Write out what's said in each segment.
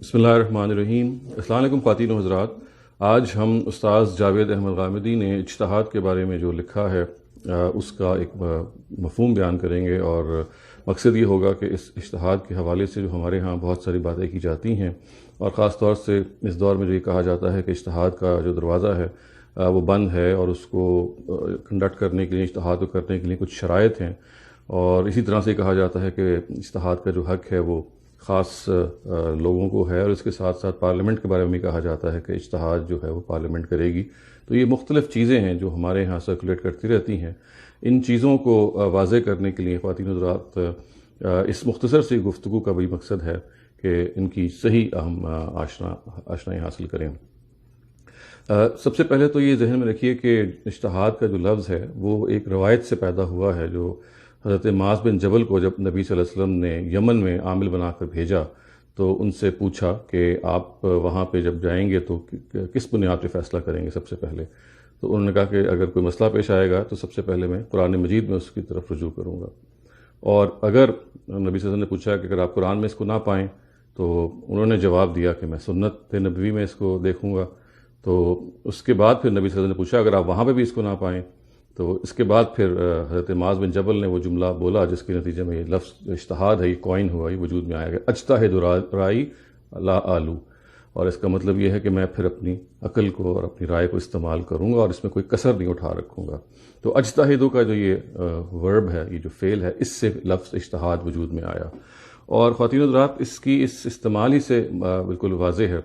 بسم اللہ الرحمن الرحیم۔ السلام علیکم خواتین و حضرات۔ آج ہم استاذ جاوید احمد غامدی نے اجتہاد کے بارے میں جو لکھا ہے اس کا ایک مفہوم بیان کریں گے، اور مقصد یہ ہوگا کہ اس اجتہاد کے حوالے سے جو ہمارے ہاں بہت ساری باتیں کی جاتی ہیں، اور خاص طور سے اس دور میں جو یہ کہا جاتا ہے کہ اجتہاد کا جو دروازہ ہے وہ بند ہے، اور اس کو کنڈکٹ کرنے کے لیے، اجتہاد کو کرنے کے لیے کچھ شرائط ہیں، اور اسی طرح سے کہا جاتا ہے کہ اجتہاد کا جو حق ہے وہ خاص لوگوں کو ہے، اور اس کے ساتھ ساتھ پارلیمنٹ کے بارے میں بھی کہا جاتا ہے کہ اجتہاد جو ہے وہ پارلیمنٹ کرے گی۔ تو یہ مختلف چیزیں ہیں جو ہمارے ہاں سرکولیٹ کرتی رہتی ہیں۔ ان چیزوں کو واضح کرنے کے لیے خواتین حضرات اس مختصر سی گفتگو کا بھی مقصد ہے کہ ان کی صحیح ہم آشنائی حاصل کریں۔ سب سے پہلے تو یہ ذہن میں رکھیے کہ اجتہاد کا جو لفظ ہے وہ ایک روایت سے پیدا ہوا ہے، جو حضرت معاذ بن جبل کو جب نبی صلی اللہ علیہ وسلم نے یمن میں عامل بنا کر بھیجا تو ان سے پوچھا کہ آپ وہاں پہ جب جائیں گے تو کس بنیاد پہ فیصلہ کریں گے سب سے پہلے؟ تو انہوں نے کہا کہ اگر کوئی مسئلہ پیش آئے گا تو سب سے پہلے میں قرآن مجید میں اس کی طرف رجوع کروں گا، اور اگر نبی صلی اللہ علیہ وسلم نے پوچھا کہ اگر آپ قرآن میں اس کو نہ پائیں تو انہوں نے جواب دیا کہ میں سنت نبوی میں اس کو دیکھوں گا۔ تو اس کے بعد پھر نبی صلی اللہ علیہ وسلم نے پوچھا اگر آپ وہاں پہ بھی اس کو نہ پائیں تو اس کے بعد پھر حضرت معاذ بن جبل نے وہ جملہ بولا جس کے نتیجے میں یہ لفظ اجتہاد ہے، یہ کوائن ہوا، یہ وجود میں آیا گیا، اجتہد رائی لا آلو، اور اس کا مطلب یہ ہے کہ میں پھر اپنی عقل کو اور اپنی رائے کو استعمال کروں گا اور اس میں کوئی کسر نہیں اٹھا رکھوں گا۔ تو اجتہدوں کا جو یہ ورب ہے، یہ جو فعل ہے، اس سے لفظ اجتہاد وجود میں آیا، اور خواتین حضرات اس کی اس استعمال ہی سے بالکل واضح ہے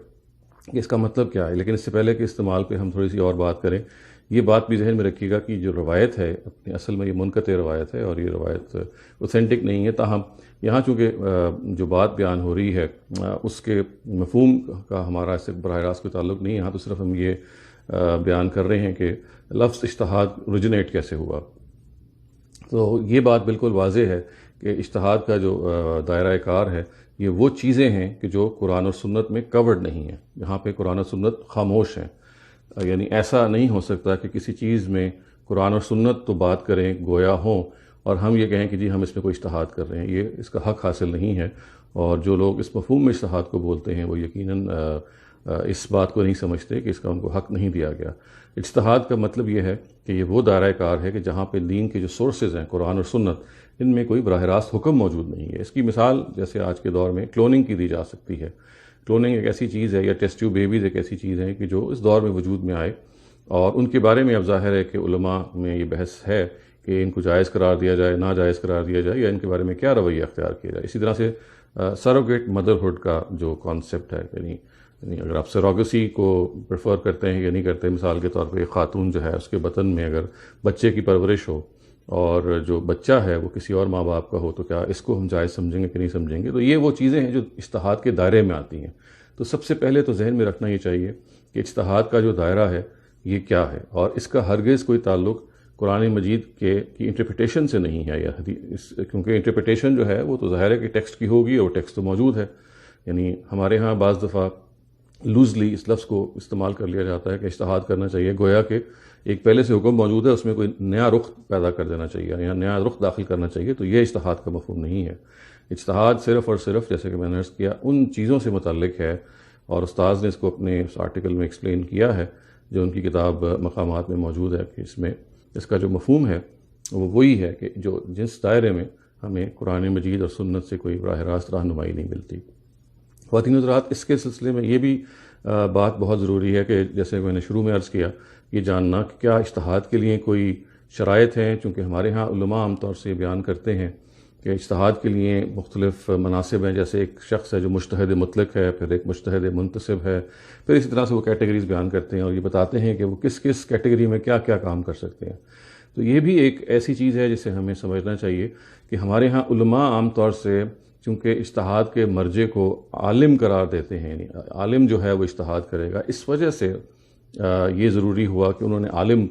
کہ اس کا مطلب کیا ہے۔ لیکن اس سے پہلے کہ استعمال پہ ہم تھوڑی سی اور بات کریں، یہ بات بھی ذہن میں رکھیے گا کہ جو روایت ہے اپنے اصل میں یہ منقطع روایت ہے، اور یہ روایت اوتھینٹک نہیں ہے، تاہم یہاں چونکہ جو بات بیان ہو رہی ہے اس کے مفہوم کا ہمارا اس سے براہ راست کوئی تعلق نہیں ہے، یہاں تو صرف ہم یہ بیان کر رہے ہیں کہ لفظ اجتہاد اوریجنیٹ کیسے ہوا۔ تو یہ بات بالکل واضح ہے کہ اجتہاد کا جو دائرہ کار ہے یہ وہ چیزیں ہیں کہ جو قرآن اور سنت میں کورڈ نہیں ہیں۔ یہاں پہ قرآن اور سنت خاموش ہیں، یعنی ایسا نہیں ہو سکتا کہ کسی چیز میں قرآن اور سنت تو بات کریں، گویا ہوں، اور ہم یہ کہیں کہ جی ہم اس میں کوئی اجتہاد کر رہے ہیں، یہ اس کا حق حاصل نہیں ہے۔ اور جو لوگ اس مفہوم میں اجتہاد کو بولتے ہیں وہ یقیناً اس بات کو نہیں سمجھتے کہ اس کا ان کو حق نہیں دیا گیا۔ اجتہاد کا مطلب یہ ہے کہ یہ وہ دائرہ کار ہے کہ جہاں پہ دین کے جو سورسز ہیں قرآن اور سنت، ان میں کوئی براہ راست حکم موجود نہیں ہے۔ اس کی مثال جیسے آج کے دور میں کلوننگ کی دی جا سکتی ہے۔ کلوننگ ایک ایسی چیز ہے، یا ٹیسٹ ٹیوب بیبیز ایک ایسی چیز ہے کہ جو اس دور میں وجود میں آئے، اور ان کے بارے میں اب ظاہر ہے کہ علماء میں یہ بحث ہے کہ ان کو جائز قرار دیا جائے، ناجائز قرار دیا جائے، یا ان کے بارے میں کیا رویہ اختیار کیا جائے۔ اسی طرح سے سروگیٹ مدرہڈ کا جو کانسیپٹ ہے، یعنی اگر آپ سروگیسی کو پریفر کرتے ہیں یا نہیں کرتے، مثال کے طور پہ ایک خاتون جو ہے اس کے بطن میں اگر بچے کی پرورش ہو اور جو بچہ ہے وہ کسی اور ماں باپ کا ہو، تو کیا اس کو ہم جائز سمجھیں گے کہ نہیں سمجھیں گے؟ تو یہ وہ چیزیں ہیں جو اجتہاد کے دائرے میں آتی ہیں۔ تو سب سے پہلے تو ذہن میں رکھنا یہ چاہیے کہ اجتہاد کا جو دائرہ ہے یہ کیا ہے، اور اس کا ہرگز کوئی تعلق قرآن مجید کی انٹرپریٹیشن سے نہیں ہے، یا کیونکہ انٹرپریٹیشن جو ہے وہ تو ظاہر ہے کہ ٹیکسٹ کی ہوگی، اور ٹیکسٹ تو موجود ہے۔ یعنی ہمارے ہاں بعض دفعہ لوزلی اس لفظ کو استعمال کر لیا جاتا ہے کہ اجتہاد کرنا چاہیے، گویا کہ ایک پہلے سے حکم موجود ہے، اس میں کوئی نیا رخ پیدا کر دینا چاہیے یا نیا رخ داخل کرنا چاہیے۔ تو یہ اجتہاد کا مفہوم نہیں ہے۔ اجتہاد صرف اور صرف، جیسے کہ میں نے عرض کیا، ان چیزوں سے متعلق ہے، اور استاذ نے اس کو اپنے اس آرٹیکل میں ایکسپلین کیا ہے جو ان کی کتاب مقامات میں موجود ہے، کہ اس میں اس کا جو مفہوم ہے وہ وہی ہے کہ جس دائرے میں ہمیں قرآن مجید اور سنت سے کوئی براہ راست رہنمائی نہیں ملتی۔ خواتین حضرات، اس کے سلسلے میں یہ بھی بات بہت ضروری ہے کہ جیسے میں نے شروع میں عرض کیا، یہ جاننا کہ کیا اجتہاد کے لیے کوئی شرائط ہیں، چونکہ ہمارے ہاں علماء عام طور سے بیان کرتے ہیں کہ اجتہاد کے لیے مختلف مناصب ہیں، جیسے ایک شخص ہے جو مجتہد مطلق ہے، پھر ایک مجتہد منتصب ہے، پھر اسی طرح سے وہ کیٹیگریز بیان کرتے ہیں اور یہ بتاتے ہیں کہ وہ کس کس کیٹیگری میں کیا کیا کام کر سکتے ہیں۔ تو یہ بھی ایک ایسی چیز ہے جسے ہمیں سمجھنا چاہیے کہ ہمارے ہاں علماء عام طور سے چونکہ اجتہاد کے مرجع کو عالم قرار دیتے ہیں، یعنی عالم جو ہے وہ اجتہاد کرے گا، اس وجہ سے یہ ضروری ہوا کہ انہوں نے عالم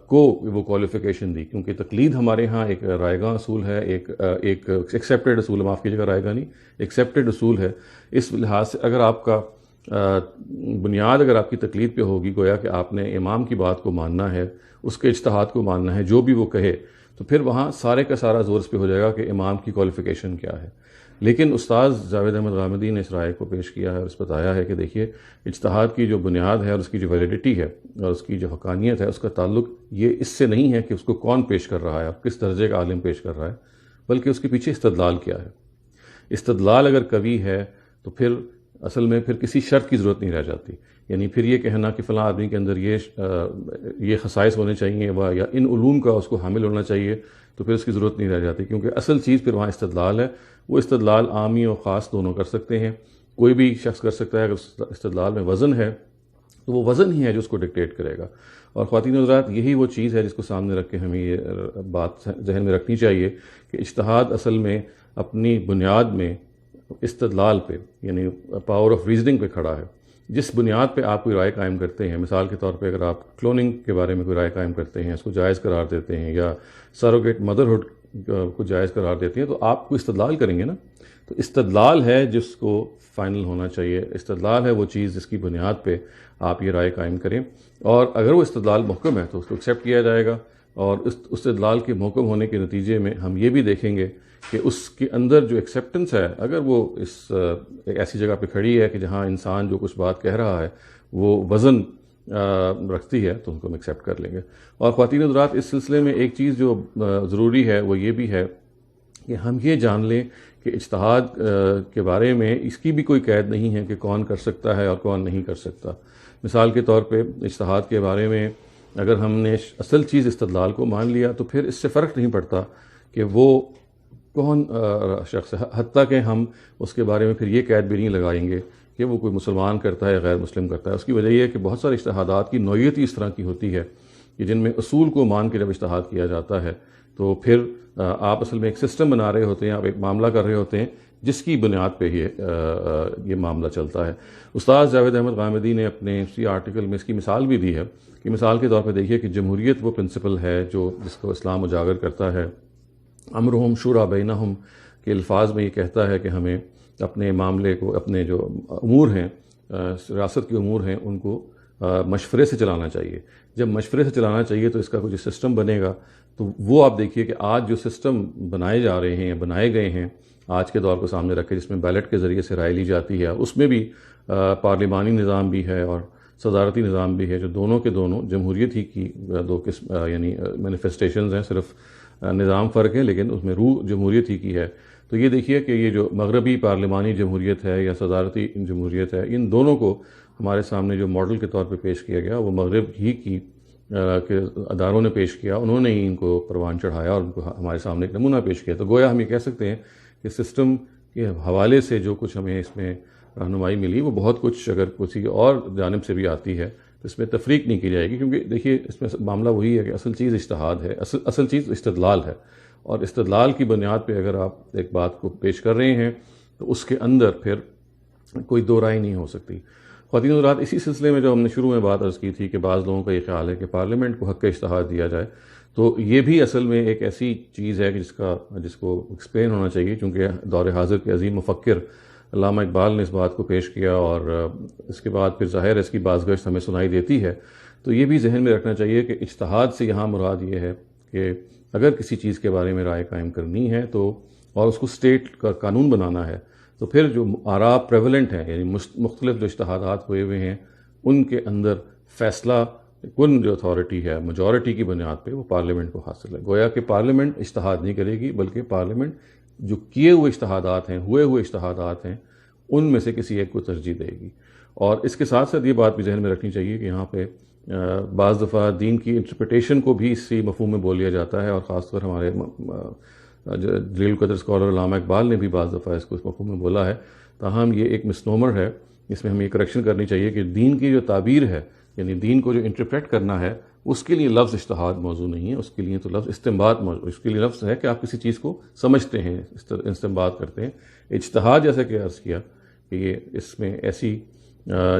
کو وہ کوالیفیکیشن دی، کیونکہ تقلید ہمارے ہاں ایک رائے گاں اصول ہے، ایک ایکسیپٹیڈ اصول ہے، معاف کیجیے گا، رائے گاں نہیں، ایکسیپٹیڈ اصول ہے۔ اس لحاظ سے اگر آپ کا بنیاد اگر آپ کی تقلید پہ ہوگی، گویا کہ آپ نے امام کی بات کو ماننا ہے، اس کے اجتہاد کو ماننا ہے، جو بھی وہ کہے، تو پھر وہاں سارے کا سارا زور اس پہ ہو جائے گا کہ امام کی کوالیفیکیشن کیا ہے۔ لیکن استاذ جاوید احمد غامدی نے اس رائے کو پیش کیا ہے اور اس بتایا ہے کہ دیکھیے اجتہاد کی جو بنیاد ہے اور اس کی جو ویلیڈیٹی ہے اور اس کی جو حقانیت ہے، اس کا تعلق یہ اس سے نہیں ہے کہ اس کو کون پیش کر رہا ہے اور کس درجے کا عالم پیش کر رہا ہے، بلکہ اس کے پیچھے استدلال کیا ہے۔ استدلال اگر قوی ہے تو پھر اصل میں پھر کسی شرط کی ضرورت نہیں رہ جاتی، یعنی پھر یہ کہنا کہ فلاں آدمی کے اندر یہ خصائص ہونے چاہیے یا ان علوم کا اس کو حامل ہونا چاہیے، تو پھر اس کی ضرورت نہیں رہ جاتی، کیونکہ اصل چیز پھر وہاں استدلال ہے۔ وہ استدلال عامی اور خاص دونوں کر سکتے ہیں، کوئی بھی شخص کر سکتا ہے۔ اگر استدلال میں وزن ہے تو وہ وزن ہی ہے جو اس کو ڈکٹیٹ کرے گا۔ اور خواتین و حضرات، یہی وہ چیز ہے جس کو سامنے رکھ کے ہمیں یہ بات ذہن میں رکھنی چاہیے کہ اجتہاد اصل میں اپنی بنیاد میں استدلال پہ، یعنی پاور آف ریزننگ پہ کھڑا ہے۔ جس بنیاد پہ آپ کوئی رائے قائم کرتے ہیں، مثال کے طور پہ اگر آپ کلوننگ کے بارے میں کوئی رائے قائم کرتے ہیں، اس کو جائز قرار دیتے ہیں، یا سروگیٹ مدرہڈ کو جائز قرار دیتے ہیں، تو آپ کو استدلال کریں گے نا۔ تو استدلال ہے جس کو فائنل ہونا چاہیے، استدلال ہے وہ چیز جس کی بنیاد پہ آپ یہ رائے قائم کریں، اور اگر وہ استدلال محکم ہے تو اس کو ایکسیپٹ کیا جائے گا، اور اس استدلال کے محکم ہونے کے نتیجے میں ہم یہ بھی دیکھیں گے کہ اس کے اندر جو ایکسیپٹنس ہے، اگر وہ ایک ایسی جگہ پہ کھڑی ہے کہ جہاں انسان جو کچھ بات کہہ رہا ہے وہ وزن رکھتی ہے، تو ان کو ہم ایکسیپٹ کر لیں گے۔ اور خواتین حضرات، اس سلسلے میں ایک چیز جو ضروری ہے وہ یہ بھی ہے کہ ہم یہ جان لیں کہ اجتہاد کے بارے میں اس کی بھی کوئی قید نہیں ہے کہ کون کر سکتا ہے اور کون نہیں کر سکتا۔ مثال کے طور پہ اجتہاد کے بارے میں اگر ہم نے اصل چیز استدلال کو مان لیا تو پھر اس سے فرق نہیں پڑتا کہ وہ کون شخص ہے، حتیٰ کہ ہم اس کے بارے میں پھر یہ قید بھی نہیں لگائیں گے کہ وہ کوئی مسلمان کرتا ہے یا غیر مسلم کرتا ہے۔ اس کی وجہ یہ ہے کہ بہت سارے اجتہادات کی نوعیت ہی اس طرح کی ہوتی ہے کہ جن میں اصول کو مان کے جب اجتہاد کیا جاتا ہے تو پھر آپ اصل میں ایک سسٹم بنا رہے ہوتے ہیں، آپ ایک معاملہ کر رہے ہوتے ہیں جس کی بنیاد پہ یہ معاملہ چلتا ہے۔ استاذ جاوید احمد غامدی نے اپنے اسی آرٹیکل میں اس کی مثال بھی دی ہے کہ مثال کے طور پہ دیکھیے کہ جمہوریت وہ پرنسپل ہے جس کو اسلام اجاگر کرتا ہے۔ امرہم شورا بینہم کے الفاظ میں یہ کہتا ہے کہ ہمیں اپنے معاملے کو، اپنے جو امور ہیں، ریاست کے امور ہیں، ان کو مشورے سے چلانا چاہیے۔ جب مشورے سے چلانا چاہیے تو اس کا کچھ سسٹم بنے گا۔ تو وہ آپ دیکھیے کہ آج جو سسٹم بنائے جا رہے ہیں یا بنائے گئے ہیں آج کے دور کو سامنے رکھ کے، جس میں بیلٹ کے ذریعے سے رائے لی جاتی ہے، اس میں بھی پارلیمانی نظام بھی ہے اور صدارتی نظام بھی ہے، جو دونوں کے دونوں جمہوریت ہی کی دو قسم یعنی مینیفیسٹیشنز ہیں، صرف نظام فرق ہے لیکن اس میں روح جمہوریت ہی کی ہے۔ تو یہ دیکھیے کہ یہ جو مغربی پارلیمانی جمہوریت ہے یا صدارتی جمہوریت ہے، ان دونوں کو ہمارے سامنے جو ماڈل کے طور پہ پیش کیا گیا وہ مغرب ہی کی کے اداروں نے پیش کیا، انہوں نے ہی ان کو پروان چڑھایا اور ان کو ہمارے سامنے ایک نمونہ پیش کیا۔ تو گویا ہم یہ کہہ سکتے ہیں کہ سسٹم کے حوالے سے جو کچھ ہمیں اس میں رہنمائی ملی وہ بہت کچھ اگر کسی اور جانب سے بھی آتی ہے تو اس میں تفریق نہیں کی جائے گی، کیونکہ دیکھیے اس میں معاملہ وہی ہے کہ اصل چیز اجتہاد ہے، اصل چیز استدلال ہے، اور استدلال کی بنیاد پہ اگر آپ ایک بات کو پیش کر رہے ہیں تو اس کے اندر پھر کوئی دو رائے نہیں ہو سکتی۔ خواتین حضرات، اسی سلسلے میں جو ہم نے شروع میں بات عرض کی تھی کہ بعض لوگوں کا یہ خیال ہے کہ پارلیمنٹ کو حق اجتہاد دیا جائے، تو یہ بھی اصل میں ایک ایسی چیز ہے کہ جس کو ایکسپلین ہونا چاہیے، چونکہ دور حاضر کے عظیم مفکر علامہ اقبال نے اس بات کو پیش کیا اور اس کے بعد پھر ظاہر اس کی بازگشت ہمیں سنائی دیتی ہے۔ تو یہ بھی ذہن میں رکھنا چاہیے کہ اجتہاد سے یہاں مراد یہ ہے کہ اگر کسی چیز کے بارے میں رائے قائم کرنی ہے تو اور اس کو اسٹیٹ کا قانون بنانا ہے، تو پھر جو آراء پریولنٹ ہیں، یعنی مختلف جو اجتہادات ہوئے ہوئے ہیں، ان کے اندر فیصلہ کن جو اتھارٹی ہے میجورٹی کی بنیاد پہ وہ پارلیمنٹ کو حاصل ہے۔ گویا کہ پارلیمنٹ اجتہاد نہیں کرے گی، بلکہ پارلیمنٹ جو کیے ہوئے اجتہادات ہیں، ہوئے اجتہادات ہیں، ان میں سے کسی ایک کو ترجیح دے گی۔ اور اس کے ساتھ ساتھ یہ بات بھی ذہن میں رکھنی چاہیے کہ یہاں پہ بعض دفعہ دین کی انٹرپریٹیشن کو بھی اسی مفہوم میں بول لیا جاتا ہے، اور خاص طور ہمارے جلیل القدر اسکالر علامہ اقبال نے بھی بعض دفعہ اس کو اس مفہوم میں بولا ہے۔ تاہم یہ ایک مسنومر ہے، اس میں ہمیں یہ کریکشن کرنی چاہیے کہ دین کی جو تعبیر ہے، یعنی دین کو جو انٹرپریٹ کرنا ہے، اس کے لیے لفظ اجتہاد موضوع نہیں ہے، اس کے لیے تو لفظ استنباط موضوع، اس کے لیے لفظ ہے کہ آپ کسی چیز کو سمجھتے ہیں، استنباط کرتے ہیں۔ اجتہاد جیسا کہ عرض کیا کہ یہ اس میں ایسی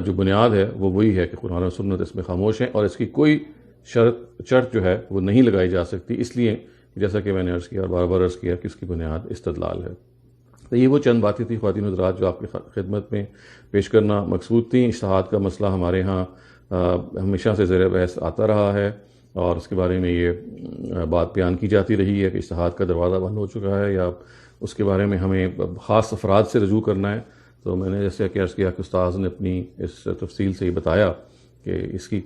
جو بنیاد ہے وہ وہی ہے کہ قرآن و سنت اس میں خاموش ہیں، اور اس کی کوئی شرط جو ہے وہ نہیں لگائی جا سکتی، اس لیے جیسا کہ میں نے عرض کیا اور بار بار عرض کیا کہ اس کی بنیاد استدلال ہے۔ تو یہ وہ چند باتیں تھیں خواتین حضرات جو آپ کی خدمت میں پیش کرنا مقصود تھیں۔ اجتہاد کا مسئلہ ہمارے ہاں ہمیشہ سے زیر بحث آتا رہا ہے، اور اس کے بارے میں یہ بات بیان کی جاتی رہی ہے کہ اجتہاد کا دروازہ بند ہو چکا ہے یا اس کے بارے میں ہمیں خاص افراد سے رجوع کرنا ہے. تو میں نے جیسے کہ عرض کیا کہ استاذ نے اپنی اس تفصیل سے یہ بتایا کہ اس کی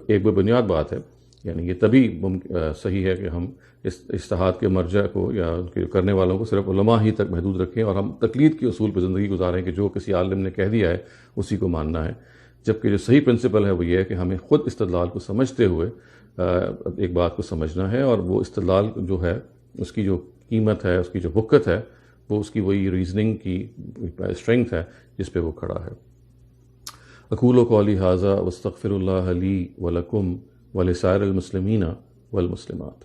ایک بنیاد بات ہے، یعنی یہ تبھی صحیح ہے کہ ہم اس اجتہاد کے مرجع کو یا ان کے کرنے والوں کو صرف علماء ہی تک محدود رکھیں اور ہم تقلید کے اصول پہ زندگی گزاریں کہ جو کسی عالم نے کہہ دیا ہے اسی کو ماننا ہے. جبکہ جو صحیح پرنسپل ہے وہ یہ ہے کہ ہمیں خود استدلال کو سمجھتے ہوئے ایک بات کو سمجھنا ہے، اور وہ استدلال جو ہے اس کی جو قیمت ہے، اس کی جو وقت ہے، وہ اس کی وہی ریزننگ کی اسٹرینگتھ ہے جس پہ وہ کھڑا ہے. اقول قولی ھذا واستغفر اللہ لی ولکم ولسائر المسلمین والمسلمات.